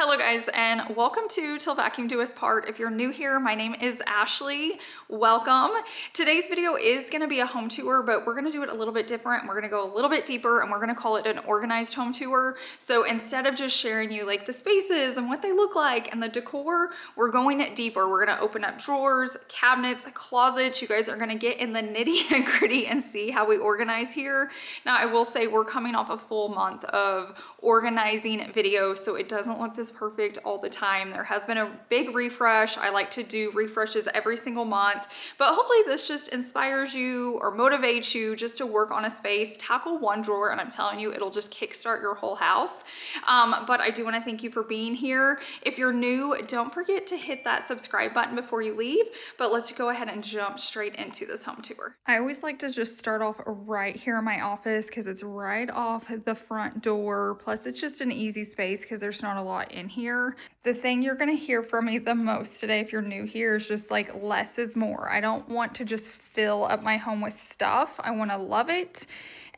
Hello guys, and welcome to Till Vacuum Do Us Part. If you're new here, my name is Ashley. Welcome. Today's video is gonna be a home tour, but we're gonna do it a little bit different. We're gonna go a little bit deeper and we're gonna call it an organized home tour. So instead of just sharing you like the spaces and what they look like and the decor, we're going deeper. We're gonna open up drawers, cabinets, closets. You guys are gonna get in the nitty and gritty and see how we organize here. Now I will say we're coming off a full month of organizing videos, so it doesn't look this perfect all the time. There has been a big refresh. I like to do refreshes every single month, but hopefully this just inspires you or motivates you just to work on a space, tackle one drawer, and I'm telling you, it'll just kickstart your whole house. But I do want to thank you for being here. If you're new, don't forget to hit that subscribe button before you leave, but let's go ahead and jump straight into this home tour. I always like to just start off right here in my office because it's right off the front door. Plus it's just an easy space because there's not a lot in here. The thing you're gonna hear from me the most today, if you're new here, is just like less is more. I don't want to just fill up my home with stuff. I want to love it.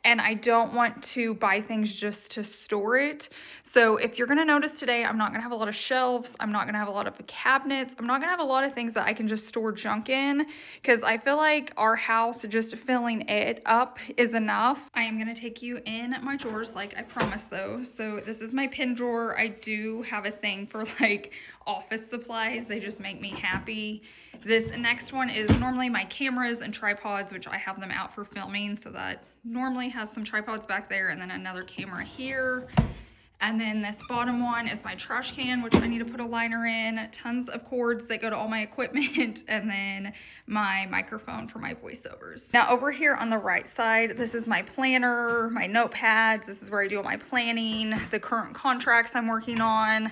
And I don't want to buy things just to store it. So if you're gonna notice today, I'm not gonna have a lot of shelves. I'm not gonna have a lot of cabinets. I'm not gonna have a lot of things that I can just store junk in because I feel like our house, just filling it up is enough. I am gonna take you in my drawers like I promised though. So this is my pin drawer. I do have a thing for like office supplies. They just make me happy. This next one is normally my cameras and tripods, which I have them out for filming, so that normally has some tripods back there and then another camera here. And then this bottom one is my trash can, which I need to put a liner in, tons of cords that go to all my equipment, and then my microphone for my voiceovers. Now over here on the right side, this is my planner, my notepads. This is where I do all my planning, the current contracts I'm working on.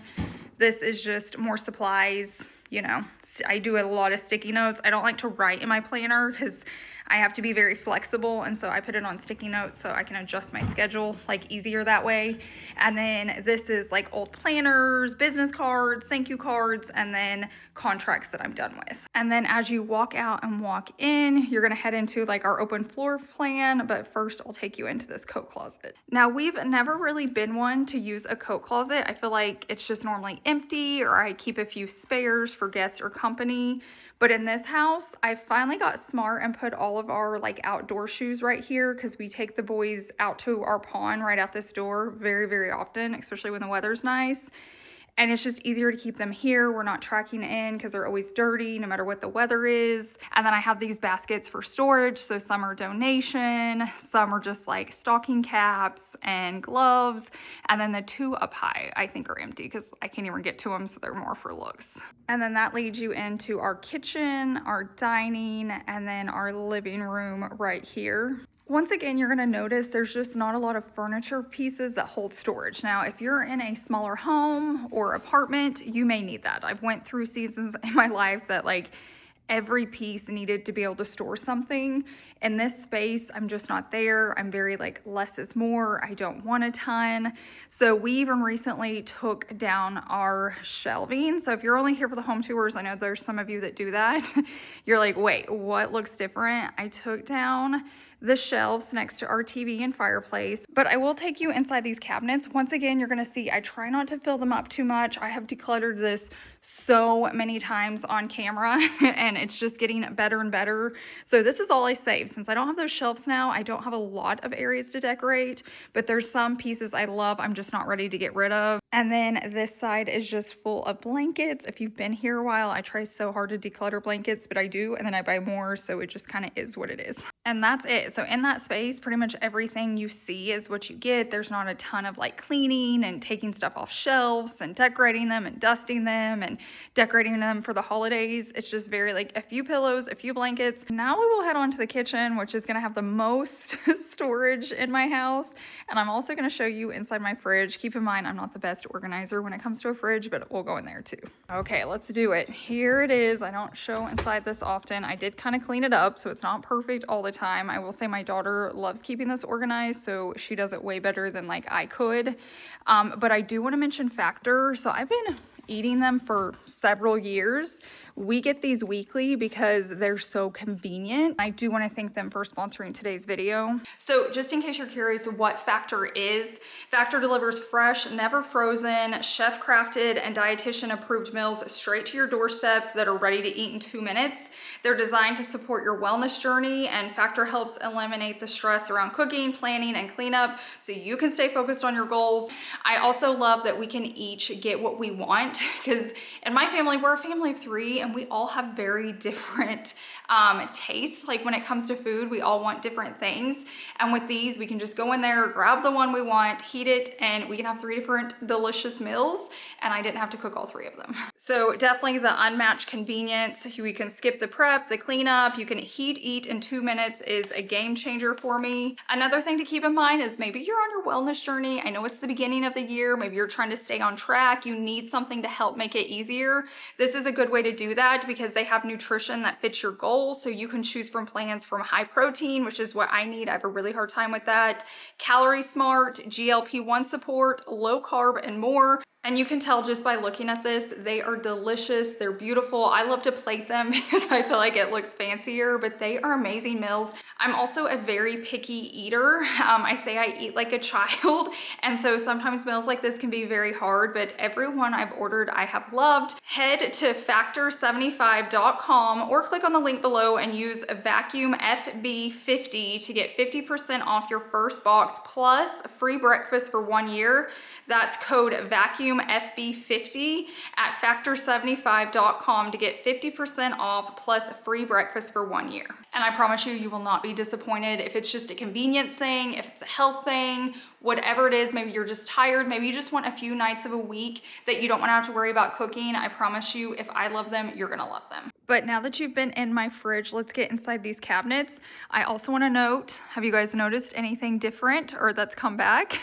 This is just more supplies. You know, I do a lot of sticky notes. I don't like to write in my planner because I have to be very flexible, and so I put it on sticky notes so I can adjust my schedule like easier that way. And then this is like old planners, business cards, thank you cards, and then contracts that I'm done with. And then as you walk out and walk in, you're gonna head into like our open floor plan, but first I'll take you into this coat closet. Now we've never really been one to use a coat closet. I feel like it's just normally empty, or I keep a few spares for guests or company. But in this house, I finally got smart and put all of our like outdoor shoes right here because we take the boys out to our pond right out this door very, very often, especially when the weather's nice. And it's just easier to keep them here. We're not tracking in because they're always dirty no matter what the weather is. And then I have these baskets for storage. So some are donation, some are just like stocking caps and gloves. And then the two up high I think are empty because I can't even get to them, so they're more for looks. And then that leads you into our kitchen, our dining, and then our living room right here. Once again, you're gonna notice there's just not a lot of furniture pieces that hold storage. Now, if you're in a smaller home or apartment, you may need that. I've went through seasons in my life that like every piece needed to be able to store something. In this space, I'm just not there. I'm very like less is more. I don't want a ton. So we even recently took down our shelving. So if you're only here for the home tours, I know there's some of you that do that. You're like, wait, what looks different? I took down the shelves next to our TV and fireplace, but I will take you inside these cabinets. Once again, you're gonna see I try not to fill them up too much. I have decluttered this so many times on camera and it's just getting better and better. So this is all I save. Since I don't have those shelves now, I don't have a lot of areas to decorate, but there's some pieces I love I'm just not ready to get rid of. And then this side is just full of blankets. If you've been here a while, I try so hard to declutter blankets, but I do, and then I buy more, so it just kind of is what it is. And that's it. So in that space, pretty much everything you see is what you get. There's not a ton of like cleaning and taking stuff off shelves and decorating them and dusting them and decorating them for the holidays. It's just very like a few pillows, a few blankets. Now we will head on to the kitchen, which is gonna have the most storage in my house. And I'm also gonna show you inside my fridge. Keep in mind, I'm not the best organizer when it comes to a fridge, but we'll go in there too. Okay, let's do it. Here it is. I don't show inside this often. I did kind of clean it up, so it's not perfect all the time. I will say my daughter loves keeping this organized, so she does it way better than like I could. But I do want to mention Factor. So I've been eating them for several years. We get these weekly because they're so convenient. I do want to thank them for sponsoring today's video. So just in case you're curious what Factor is, Factor delivers fresh, never frozen, chef crafted and dietitian approved meals straight to your doorsteps that are ready to eat in 2 minutes. They're designed to support your wellness journey, and Factor helps eliminate the stress around cooking, planning, and cleanup so you can stay focused on your goals. I also love that we can each get what we want, because in my family, we're a family of 3 and we all have very different tastes. Like when it comes to food, we all want different things. And with these, we can just go in there, grab the one we want, heat it, and we can have 3 different delicious meals. And I didn't have to cook all 3 of them. So definitely the unmatched convenience. We can skip the prep, the cleanup. You can eat in 2 minutes is a game changer for me. Another thing to keep in mind is maybe you're on your wellness journey. I know it's the beginning of the year. Maybe you're trying to stay on track. You need something to help make it easier. This is a good way to do that because they have nutrition that fits your goals. So you can choose from plans from high protein, which is what I need. I have a really hard time with that. Calorie smart, GLP-1 support, low carb, and more. And you can tell just by looking at this, they are delicious. They're beautiful. I love to plate them because I feel like it looks fancier, but they are amazing meals. I'm also a very picky eater. I say I eat like a child. And so sometimes meals like this can be very hard, but every one I've ordered, I have loved. Head to factor75.com or click on the link below and use vacuum FB50 to get 50% off your first box plus free breakfast for 1 year. That's code vacuum FB50 at factor75.com to get 50% off plus free breakfast for 1 year. And I promise you, you will not be disappointed. If it's just a convenience thing, if it's a health thing, whatever it is, maybe you're just tired, maybe you just want a few nights of a week that you don't want to have to worry about cooking. I promise you, if I love them, you're gonna love them. But now that you've been in my fridge, let's get inside these cabinets. I also want to note, have you guys noticed anything different or that's come back?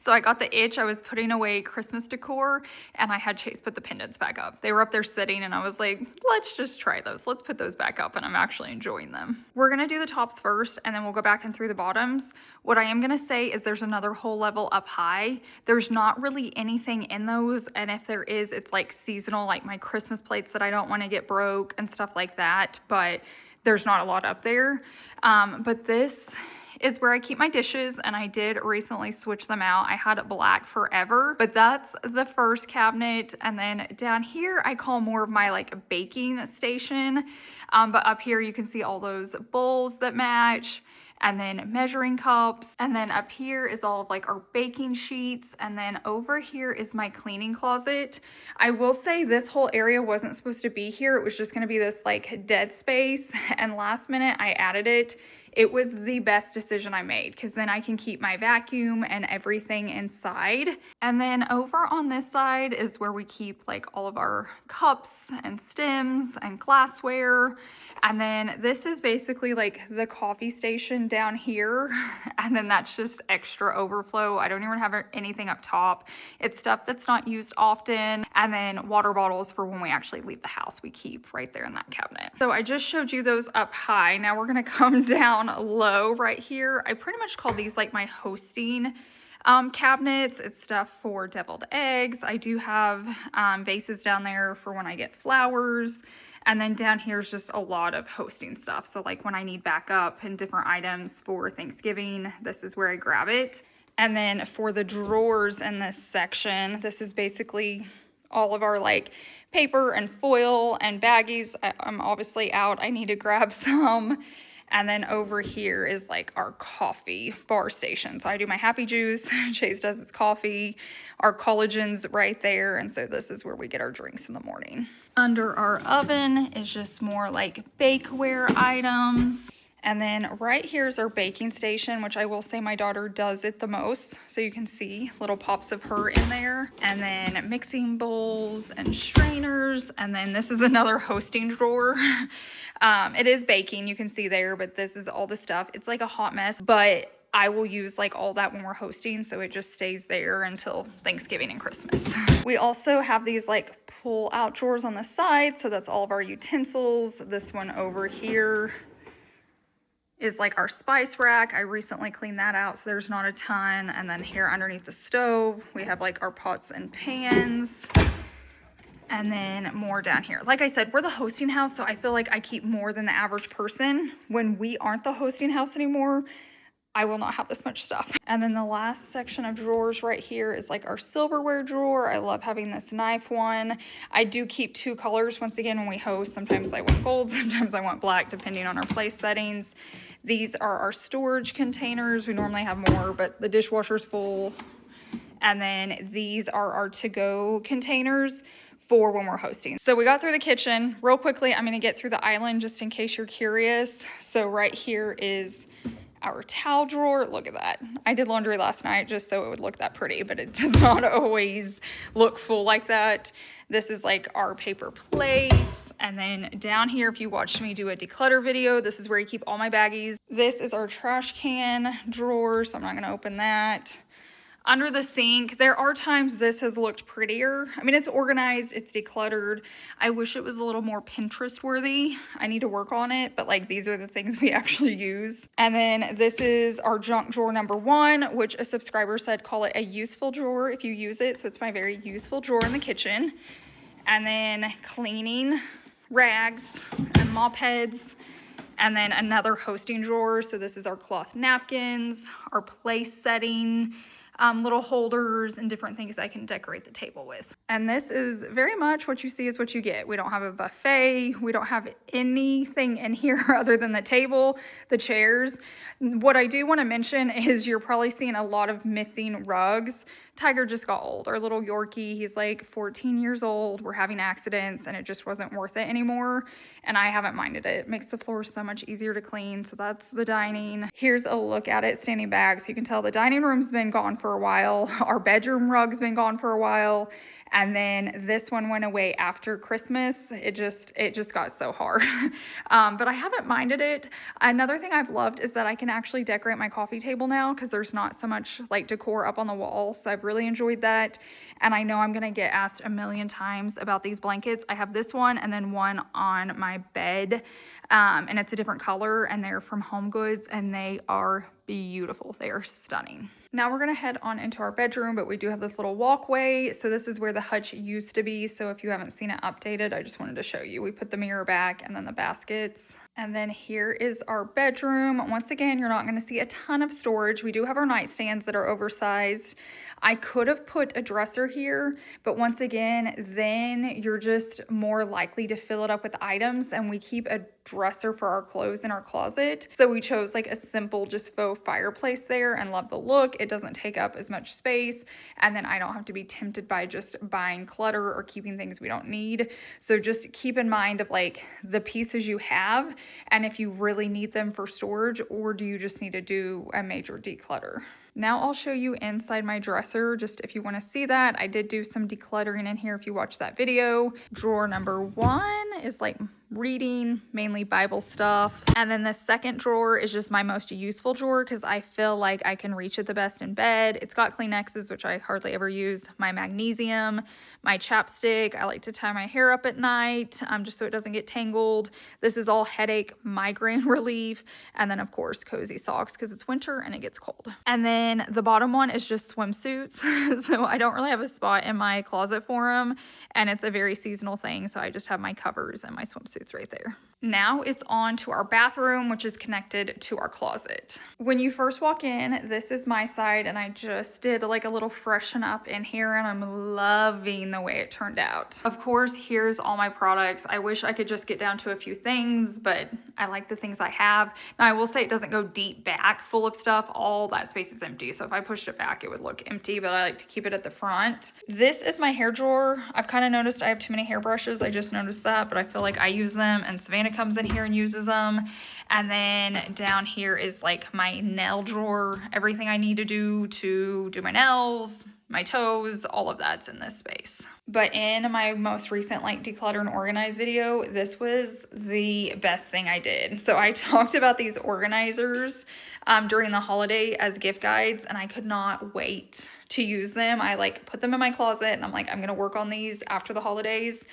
So I got the itch. I was putting away Christmas decor and I had Chase put the pendants back up. They were up there sitting and I was like, let's just try those. Let's put those back up, and I'm actually enjoying them. We're gonna do the tops first and then we'll go back in through the bottoms. What I am gonna say is there's another whole level up high. There's not really anything in those, and if there is, it's like seasonal, like my Christmas plates that I don't want to get broke and stuff like that, but there's not a lot up there. But this is where I keep my dishes, and I did recently switch them out. I had it black forever, but that's the first cabinet. And then down here I call more of my like baking station, but up here you can see all those bowls that match, and then measuring cups. And then up here is all of like our baking sheets. And then over here is my cleaning closet. I will say this whole area wasn't supposed to be here. It was just gonna be this like dead space. And last minute I added it. It was the best decision I made because then I can keep my vacuum and everything inside. And then over on this side is where we keep like all of our cups and stems and glassware. And then this is basically like the coffee station down here. And then that's just extra overflow. I don't even have anything up top. It's stuff that's not used often. And then water bottles for when we actually leave the house, we keep right there in that cabinet. So I just showed you those up high. Now we're gonna come down low right here. I pretty much call these like my hosting cabinets. It's stuff for deviled eggs. I do have vases down there for when I get flowers. And then down here is just a lot of hosting stuff. So like when I need backup and different items for Thanksgiving, this is where I grab it. And then for the drawers in this section, this is basically all of our like paper and foil and baggies. I'm obviously out. I need to grab some. And then over here is like our coffee bar station. So I do my happy juice, Chase does his coffee, our collagen's right there. And so this is where we get our drinks in the morning. Under our oven is just more like bakeware items. And then right here is our baking station, which I will say my daughter does it the most. So you can see little pops of her in there. And then mixing bowls and strainers. And then this is another hosting drawer. It is baking, you can see there, but this is all the stuff. It's like a hot mess, but I will use like all that when we're hosting, so it just stays there until Thanksgiving and Christmas. We also have these like pull out drawers on the side, so that's all of our utensils. This one over here is like our spice rack. I recently cleaned that out, so there's not a ton. And then here underneath the stove, we have like our pots and pans. And then more down here. Like I said, we're the hosting house, so I feel like I keep more than the average person. When we aren't the hosting house anymore, I will not have this much stuff. And then the last section of drawers right here is like our silverware drawer. I love having this knife one. I do keep 2 colors once again when we host. Sometimes I want gold, sometimes I want black, depending on our place settings. These are our storage containers. We normally have more, but the dishwasher's full. And then these are our to-go containers for when we're hosting. So we got through the kitchen. Real quickly, I'm gonna get through the island just in case you're curious. So right here is our towel drawer. Look at that. I did laundry last night just so it would look that pretty, but it does not always look full like that. This is like our paper plates. And then down here, if you watched me do a declutter video, this is where you keep all my baggies. This is our trash can drawer, so I'm not gonna open that. Under the sink, there are times this has looked prettier. I mean, it's organized, it's decluttered. I wish it was a little more Pinterest worthy. I need to work on it, but like these are the things we actually use. And then this is our junk drawer number 1, which a subscriber said call it a useful drawer if you use it. So it's my very useful drawer in the kitchen. And then cleaning rags and mop heads. And then another hosting drawer. So this is our cloth napkins, our place setting, little holders and different things I can decorate the table with. And this is very much what you see is what you get. We don't have a buffet. We don't have anything in here other than the table, the chairs. What I do want to mention is you're probably seeing a lot of missing rugs. Tiger just got old. Our little Yorkie, he's like 14 years old. We're having accidents and it just wasn't worth it anymore. And I haven't minded it. It makes the floor so much easier to clean. So that's the dining. Here's a look at it standing back. So you can tell the dining room's been gone for a while. Our bedroom rug's been gone for a while. And then this one went away after Christmas. It just got so hard. But I haven't minded it. Another thing I've loved is that I can actually decorate my coffee table now because there's not so much like decor up on the wall. So I've really enjoyed that. And I know I'm gonna get asked a million times about these blankets. I have this one and then one on my bed. And it's a different color and they're from Home Goods and they are beautiful. They are stunning. Now we're gonna head on into our bedroom, but we do have this little walkway. So this is where the hutch used to be. So if you haven't seen it updated, I just wanted to show you. We put the mirror back and then the baskets. And then here is our bedroom. Once again, you're not gonna see a ton of storage. We do have our nightstands that are oversized. I could have put a dresser here, but once again, then you're just more likely to fill it up with items, and we keep a dresser for our clothes in our closet. So we chose like a simple just faux fireplace there and love the look. It doesn't take up as much space, and then I don't have to be tempted by just buying clutter or keeping things we don't need. So just keep in mind of like the pieces you have and if you really need them for storage, or do you just need to do a major declutter. Now I'll show you inside my dresser, just if you want to see that. I did do some decluttering in here if you watched that video. Drawer number 1 is like reading, mainly Bible stuff. And then the second drawer is just my most useful drawer because I feel like I can reach it the best in bed. It's got Kleenexes, which I hardly ever use, my magnesium, my chapstick. I like to tie my hair up at night just so it doesn't get tangled. This is all headache, migraine relief. And then of course, cozy socks because it's winter and it gets cold. And then the bottom one is just swimsuits. So I don't really have a spot in my closet for them. And it's a very seasonal thing. So I just have my covers and my swimsuits right there. Now it's on to our bathroom, which is connected to our closet. When you first walk in, this is my side, and I just did like a little freshen up in here, and I'm loving the way it turned out. Of course, here's all my products. I wish I could just get down to a few things, but I like the things I have. Now I will say it doesn't go deep back full of stuff. All that space is empty. So if I pushed it back, it would look empty, but I like to keep it at the front. This is my hair drawer. I've kind of noticed I have too many hairbrushes. I just noticed that, but I feel like I use them and Savannah comes in here and uses them. And then down here is like my nail drawer, everything I need to do my nails, my toes, all of that's in this space. But in my most recent like declutter and organize video, this was the best thing I did. So I talked about these organizers during the holiday as gift guides, and I could not wait to use them. I like put them in my closet and I'm like, I'm gonna work on these after the holidays.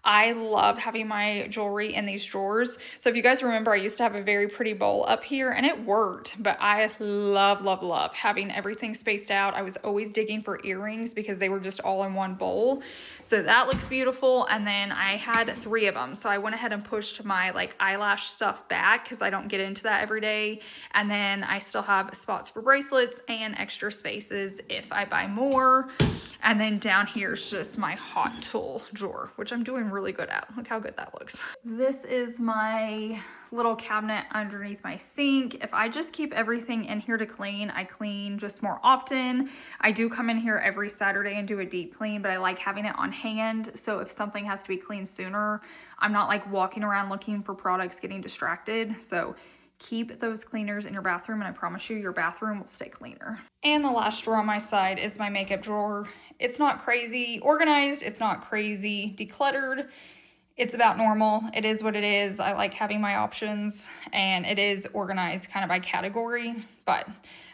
I love having my jewelry in these drawers. So if you guys remember, I used to have a very pretty bowl up here and it worked, but I love, love, love having everything spaced out. I was always digging for earrings because they were just all in one bowl. So that looks beautiful. And then I had 3 of them. So I went ahead and pushed my like eyelash stuff back because I don't get into that every day. And then I still have spots for bracelets and extra spaces if I buy more. And then down here is just my hot tool drawer, which I'm doing really good at. Look how good that looks. This is my little cabinet underneath my sink. If I just keep everything in here to clean, I clean just more often. I do come in here every Saturday and do a deep clean, but I like having it on hand. So if something has to be cleaned sooner, I'm not like walking around looking for products, getting distracted. So keep those cleaners in your bathroom and I promise you your bathroom will stay cleaner. And the last drawer on my side is my makeup drawer. It's not crazy organized, it's not crazy decluttered. It's about normal. It is what it is. I like having my options and it is organized kind of by category, but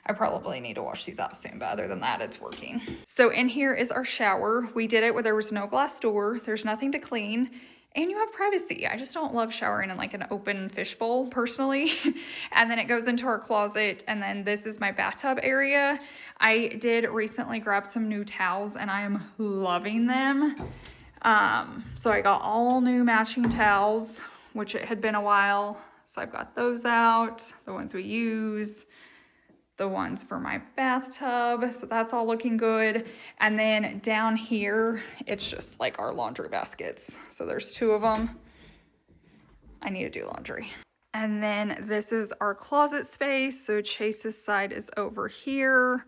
I probably need to wash these out soon, but other than that, it's working. So in here is our shower. We did it where there was no glass door. There's nothing to clean. And you have privacy. I just don't love showering in like an open fishbowl personally. And then it goes into our closet. And then this is my bathtub area. I did recently grab some new towels and I am loving them. So I got all new matching towels, which it had been a while. So I've got those out, the ones we use, the ones for my bathtub. So that's all looking good. And then down here, it's just like our laundry baskets. So there's 2 of them. I need to do laundry. And then this is our closet space. So Chase's side is over here.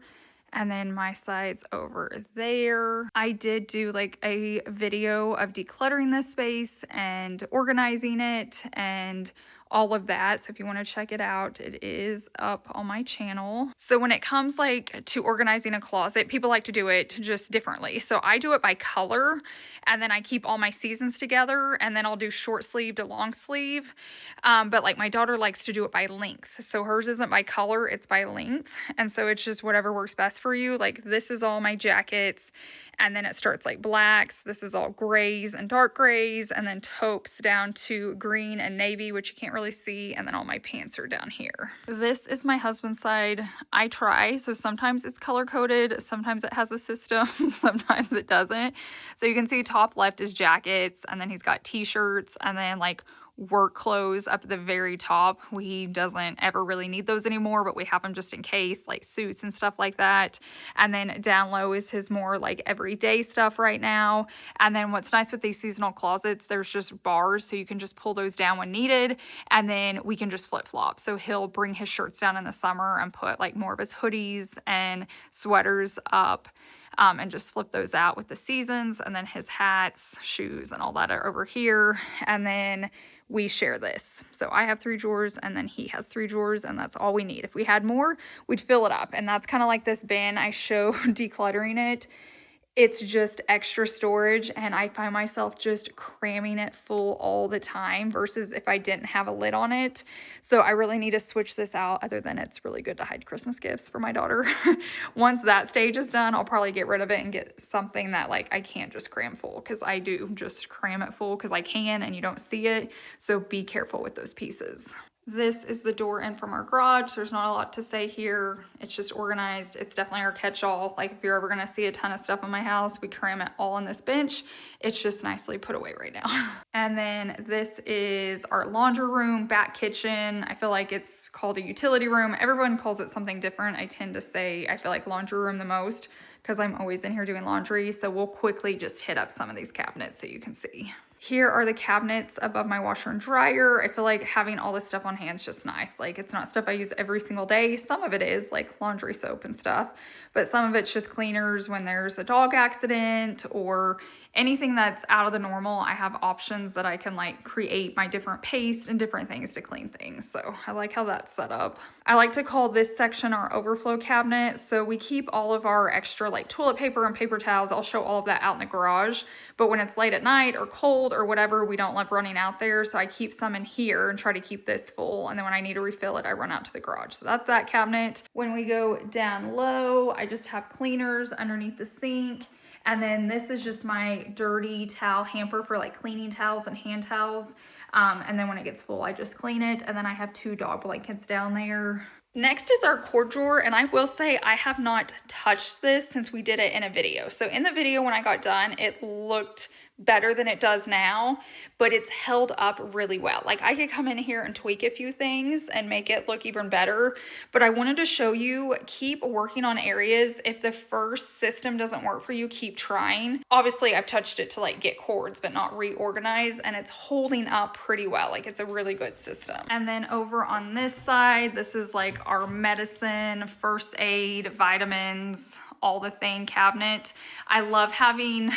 And then my side's over there. I did do like a video of decluttering this space and organizing it and all of that. So if you want to check it out, it is up on my channel. So when it comes like to organizing a closet, people like to do it just differently. So I do it by color and then I keep all my seasons together and then I'll do short sleeve to long sleeve. But like my daughter likes to do it by length. So hers isn't by color, it's by length. And so it's just whatever works best for you. Like this is all my jackets. And then it starts like blacks. This is all grays and dark grays, and then taupes down to green and navy, which you can't really see. And then all my pants are down here. This is my husband's side. I try. So sometimes it's color coded. Sometimes it has a system. Sometimes it doesn't. So you can see top left is jackets, and then he's got t-shirts, and then like work clothes up at the very top. He doesn't ever really need those anymore, but we have them just in case, like suits and stuff like that. And then down low is his more like everyday stuff right now. And then what's nice with these seasonal closets, there's just bars, so you can just pull those down when needed, and then we can just flip-flop. So he'll bring his shirts down in the summer and put like more of his hoodies and sweaters up. And just flip those out with the seasons, and then his hats, shoes, and all that are over here. And then we share this. So I have 3 drawers and then he has 3 drawers, and that's all we need. If we had more, we'd fill it up. And that's kind of like this bin I show decluttering it. It's just extra storage, and I find myself just cramming it full all the time versus if I didn't have a lid on it. So I really need to switch this out, other than it's really good to hide Christmas gifts for my daughter. Once that stage is done, I'll probably get rid of it and get something that like I can't just cram full, because I do just cram it full because I can and you don't see it. So be careful with those pieces. This is the door in from our garage. There's not a lot to say here. It's just organized. It's definitely our catch-all. Like if you're ever gonna see a ton of stuff in my house, we cram it all on this bench. It's just nicely put away right now. And then this is our laundry room, back kitchen. I feel like it's called a utility room. Everyone calls it something different. I tend to say I feel like laundry room the most because I'm always in here doing laundry. So we'll quickly just hit up some of these cabinets so you can see. Here are the cabinets above my washer and dryer. I feel like having all this stuff on hand is just nice. Like it's not stuff I use every single day. Some of it is like laundry soap and stuff, but some of it's just cleaners when there's a dog accident or anything that's out of the normal. I have options that I can like create my different paste and different things to clean things. So I like how that's set up. I like to call this section our overflow cabinet. So we keep all of our extra like toilet paper and paper towels. I'll show all of that out in the garage, but when it's late at night or cold or whatever, we don't love running out there. So I keep some in here and try to keep this full. And then when I need to refill it, I run out to the garage. So that's that cabinet. When we go down low, I just have cleaners underneath the sink. And then this is just my dirty towel hamper for like cleaning towels and hand towels. And then when it gets full, I just clean it. And then I have 2 dog blankets down there. Next is our cord drawer, and I will say I have not touched this since we did it in a video. So in the video when I got done, it looked better than it does now, but it's held up really well. Like I could come in here and tweak a few things and make it look even better, but I wanted to show you, keep working on areas. If the first system doesn't work for you, keep trying. Obviously I've touched it to like get cords, but not reorganize, and it's holding up pretty well. Like it's a really good system. And then over on this side, this is like our medicine, first aid, vitamins, all the thing cabinet. I love having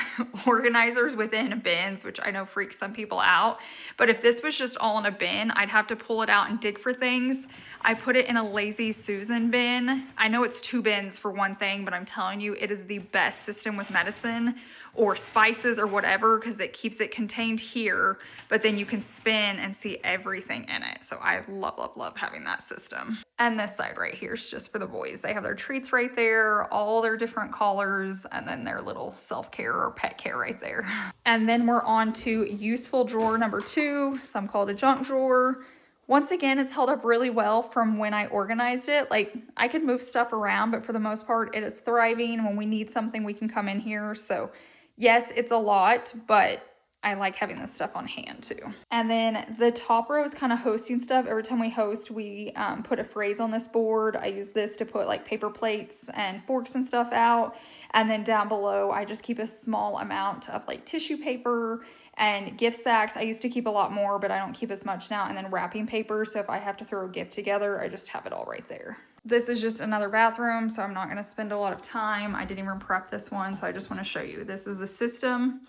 organizers within bins, which I know freaks some people out. But if this was just all in a bin, I'd have to pull it out and dig for things. I put it in a Lazy Susan bin. I know it's 2 bins for one thing, but I'm telling you, it is the best system with medicine or spices or whatever, because it keeps it contained here, but then you can spin and see everything in it. So I love, love, love having that system. And this side right here is just for the boys. They have their treats right there, all their different collars, and then their little self-care or pet care right there. And then we're on to useful drawer number 2. Some call it a junk drawer. Once again, it's held up really well from when I organized it. Like I could move stuff around, but for the most part, it is thriving. When we need something, we can come in here. So yes, it's a lot, but I like having this stuff on hand too. And then the top row is kind of hosting stuff. Every time we host, we put a phrase on this board. I use this to put like paper plates and forks and stuff out. And then down below, I just keep a small amount of like tissue paper and gift sacks. I used to keep a lot more, but I don't keep as much now. And then wrapping paper. So if I have to throw a gift together, I just have it all right there. This is just another bathroom, so I'm not going to spend a lot of time. I didn't even prep this one, so I just want to show you. This is the system.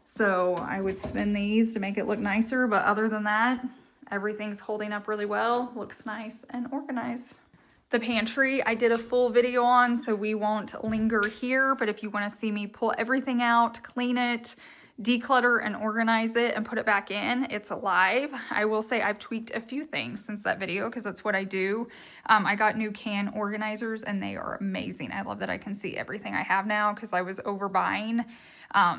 So I would spin these to make it look nicer, but other than that, everything's holding up really well, looks nice and organized. The pantry I did a full video on, so we won't linger here, but if you want to see me pull everything out, clean it, declutter and organize it and put it back in, it's alive. I will say I've tweaked a few things since that video because that's what I do. I got new can organizers and they are amazing. I love that I can see everything I have now because I was overbuying.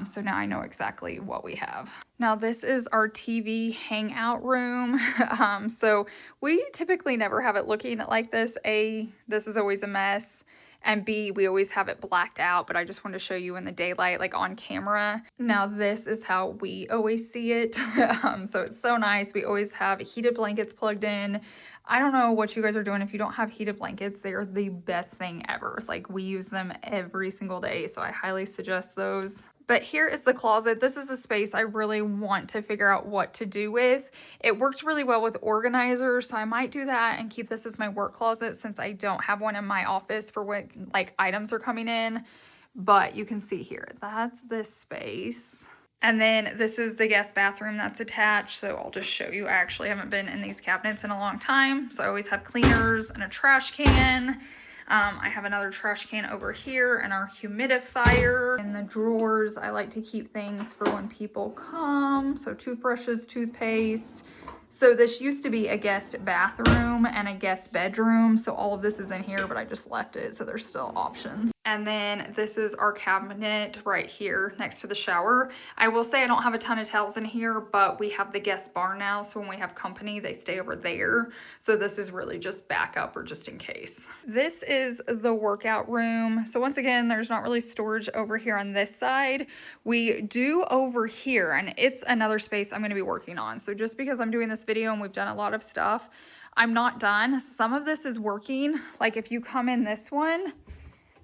So now I know exactly what we have. Now this is our TV hangout room. So we typically never have it looking like this. A, this is always a mess. And B, we always have it blacked out, but I just wanted to show you in the daylight, like on camera. Now this is how we always see it. So it's so nice. We always have heated blankets plugged in. I don't know what you guys are doing if you don't have heated blankets. They are the best thing ever. Like we use them every single day, so I highly suggest those. But here is the closet. This is a space I really want to figure out what to do with. It worked really well with organizers, so I might do that and keep this as my work closet since I don't have one in my office for when like items are coming in. But you can see here, that's this space. And then this is the guest bathroom that's attached. So I'll just show you. I actually haven't been in these cabinets in a long time. So I always have cleaners and a trash can. I have another trash can over here and our humidifier. In the drawers, I like to keep things for when people come. So toothbrushes, toothpaste. So this used to be a guest bathroom and a guest bedroom. So all of this is in here, but I just left it. So there's still options. And then this is our cabinet right here next to the shower. I will say I don't have a ton of towels in here, but we have the guest bar now. So when we have company, they stay over there. So this is really just backup or just in case. This is the workout room. So once again, there's not really storage over here on this side. We do over here, and it's another space I'm going to be working on. So just because I'm doing this video and we've done a lot of stuff, I'm not done. Some of this is working. Like if you come in this one,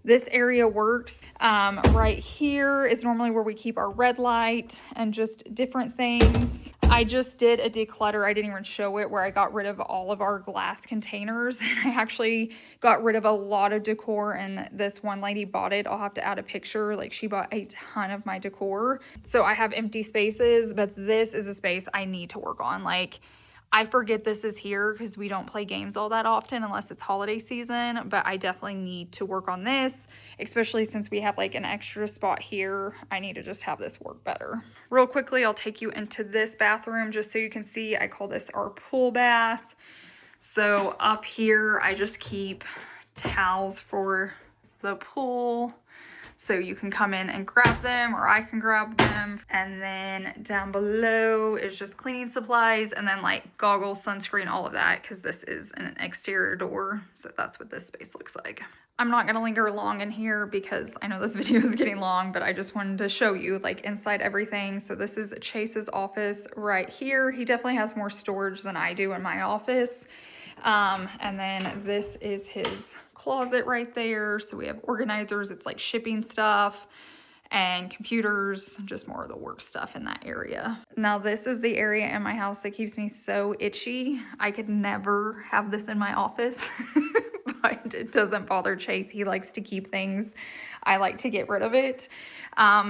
this area works. Right here is normally where we keep our red light and just different things. I just did a declutter. I didn't even show it, where I got rid of all of our glass containers. And I actually got rid of a lot of decor, and this one lady bought it. I'll have to add a picture. Like she bought a ton of my decor. So I have empty spaces, but this is a space I need to work on. Like I forget this is here because we don't play games all that often unless it's holiday season, but I definitely need to work on this, especially since we have like an extra spot here. I need to just have this work better. Real quickly, I'll take you into this bathroom just so you can see. I call this our pool bath. So up here, I just keep towels for the pool. So you can come in and grab them, or I can grab them. And then down below is just cleaning supplies, and then like goggles, sunscreen, all of that, because this is an exterior door. So that's what this space looks like. I'm not gonna linger long in here because I know this video is getting long, but I just wanted to show you like inside everything. So this is Chase's office right here. He definitely has more storage than I do in my office. And then this is his closet right there. So we have organizers, it's like shipping stuff and computers, just more of the work stuff in that area. Now this is the area in my house that keeps me so itchy. I could never have this in my office, but it doesn't bother Chase. He likes to keep things. I like to get rid of it.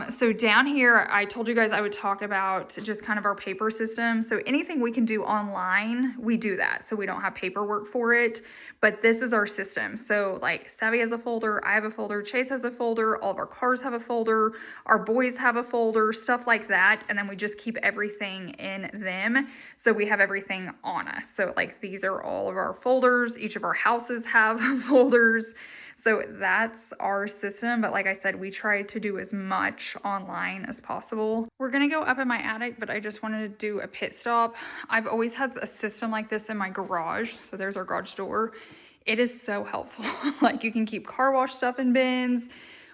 So down here, I told you guys I would talk about just kind of our paper system. So anything we can do online, we do that. So we don't have paperwork for it, but this is our system. So like Savvy has a folder, I have a folder, Chase has a folder, all of our cars have a folder, our boys have a folder, stuff like that. And then we just keep everything in them. So we have everything on us. So like these are all of our folders. Each of our houses have folders. So that's our system. But like I said, we try to do as much online as possible. We're gonna go up in my attic, but I just wanted to do a pit stop. I've always had a system like this in my garage. So there's our garage door. It is so helpful. Like you can keep car wash stuff in bins.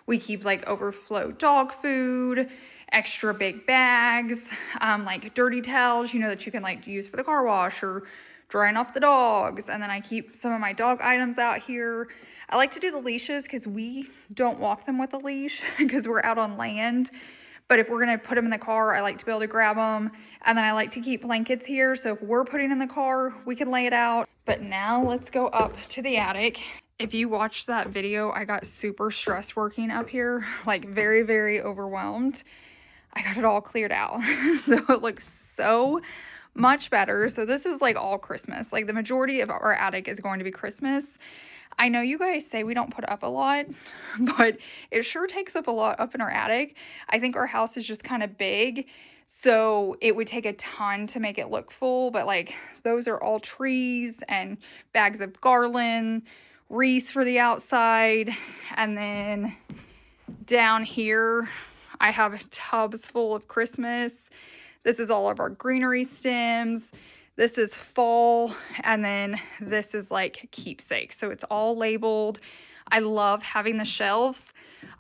We keep like overflow dog food, extra big bags, like dirty towels, you know, that you can like use for the car wash or drying off the dogs. And then I keep some of my dog items out here. I like to do the leashes because we don't walk them with a leash because we're out on land. But if we're going to put them in the car, I like to be able to grab them. And then I like to keep blankets here. So if we're putting in the car, we can lay it out. But now let's go up to the attic. If you watched that video, I got super stressed working up here, like very, very overwhelmed. I got it all cleared out. So it looks so much better. So this is like all Christmas. Like the majority of our attic is going to be Christmas. I know you guys say we don't put up a lot, but it sure takes up a lot up in our attic. I think our house is just kind of big, so it would take a ton to make it look full, but like those are all trees and bags of garland, wreaths for the outside, and then down here I have tubs full of Christmas. This is all of our greenery stems. This is fall, and then this is like keepsake. So it's all labeled. I love having the shelves.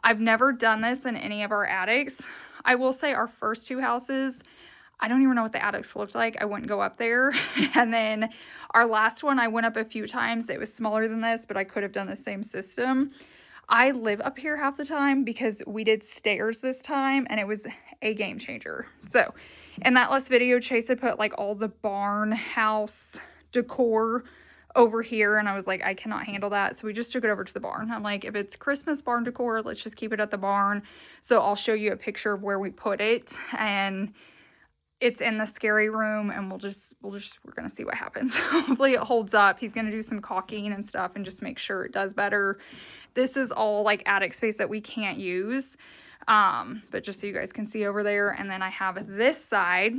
I've never done this in any of our attics. I will say our first two houses, I don't even know what the attics looked like. I wouldn't go up there. And then our last one, I went up a few times. It was smaller than this, but I could have done the same system. I live up here half the time because we did stairs this time and it was a game changer. So in that last video, Chase had put like all the barn house decor over here and I was like, I cannot handle that. So we just took it over to the barn. I'm like, if it's Christmas barn decor, let's just keep it at the barn. So I'll show you a picture of where we put it, and it's in the scary room, and we're gonna see what happens. Hopefully it holds up. He's gonna do some caulking and stuff and just make sure it does better. This is all like attic space that we can't use, but just so you guys can see over there. And then I have this side,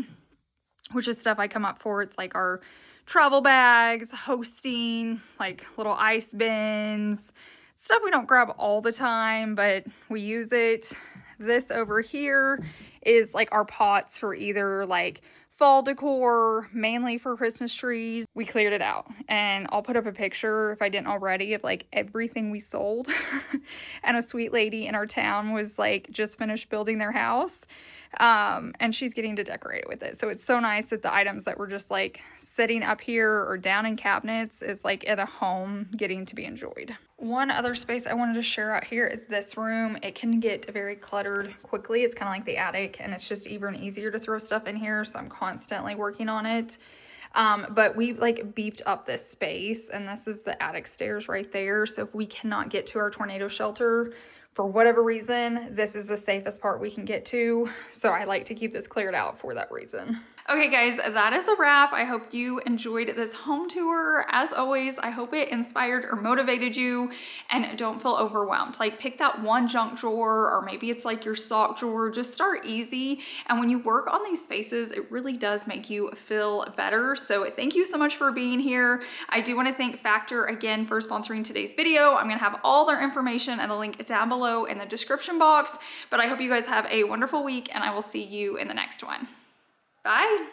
which is stuff I come up for. It's like our travel bags, hosting, like little ice bins, stuff we don't grab all the time, but we use it. This over here is like our pots for either like fall decor, mainly for Christmas trees. We cleared it out, and I'll put up a picture if I didn't already of like everything we sold. And a sweet lady in our town was like just finished building their house, and she's getting to decorate it with it. So it's so nice that the items that were just like sitting up here or down in cabinets is like at a home getting to be enjoyed. One other space I wanted to share out here is this room. It can get very cluttered quickly. It's kind of like the attic, and it's just even easier to throw stuff in here, so I'm constantly working on it. But we like beefed up this space, and this is the attic stairs right there. So if we cannot get to our tornado shelter for whatever reason, this is the safest part we can get to. So I like to keep this cleared out for that reason. Okay guys, that is a wrap. I hope you enjoyed this home tour. As always, I hope it inspired or motivated you, and don't feel overwhelmed. Like pick that one junk drawer, or maybe it's like your sock drawer. Just start easy. And when you work on these spaces, it really does make you feel better. So thank you so much for being here. I do want to thank Factor again for sponsoring today's video. I'm going to have all their information and a link down below below in the description box. But I hope you guys have a wonderful week, and I will see you in the next one. Bye.